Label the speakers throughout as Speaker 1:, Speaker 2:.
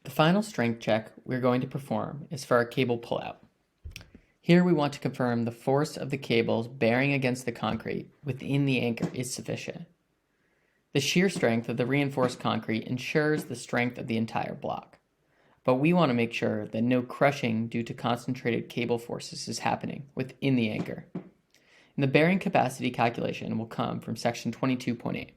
Speaker 1: The final strength check we're going to perform is for our cable pullout. Here we want to confirm the force of the cables bearing against the concrete within the anchor is sufficient. The shear strength of the reinforced concrete ensures the strength of the entire block, but we want to make sure that no crushing due to concentrated cable forces is happening within the anchor. And the bearing capacity calculation will come from section 22.8.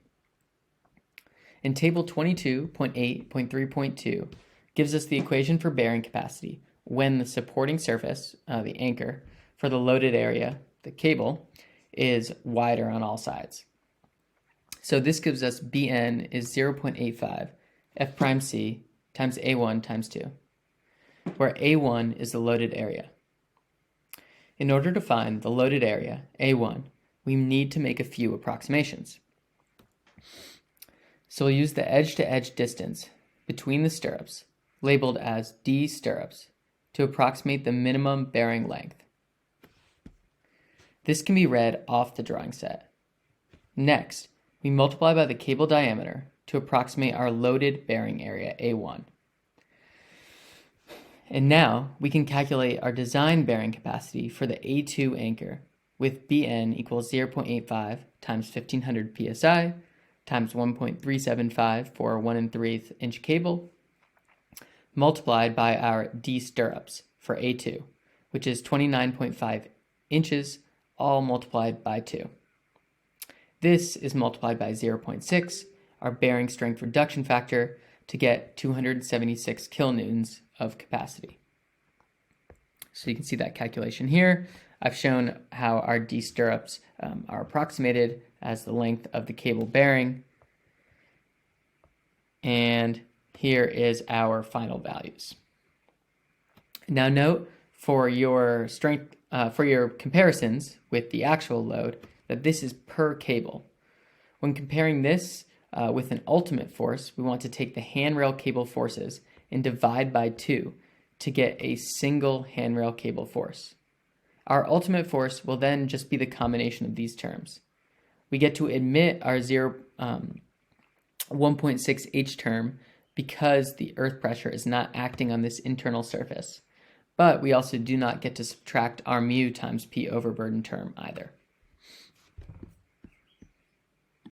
Speaker 1: In table 22.8.3.2 gives us the equation for bearing capacity when the supporting surface, the anchor, for the loaded area, the cable, is wider on all sides. So this gives us Bn is 0.85 F prime C times A1 times 2, where A1 is the loaded area. In order to find the loaded area, A1, we need to make a few approximations. So we'll use the edge-to-edge distance between the stirrups, labeled as D stirrups, to approximate the minimum bearing length. This can be read off the drawing set. Next, we multiply by the cable diameter to approximate our loaded bearing area, A1. And now we can calculate our design bearing capacity for the A2 anchor with Bn equals 0.85 times 1500 psi times 1.375 for a 1 3/8 inch cable, multiplied by our D stirrups for A2, which is 29.5 inches, all multiplied by 2. This is multiplied by 0.6, our bearing strength reduction factor, to get 276 kilonewtons of capacity. So you can see that calculation here. I've shown how our D stirrups are approximated as the length of the cable bearing. And here is our final values. Now note for your strength, for your comparisons with the actual load, that this is per cable. When comparing this with an ultimate force, we want to take the handrail cable forces and divide by 2 to get a single handrail cable force. Our ultimate force will then just be the combination of these terms. We get to omit our 1.6 H term because the earth pressure is not acting on this internal surface. But we also do not get to subtract our mu times P overburden term either.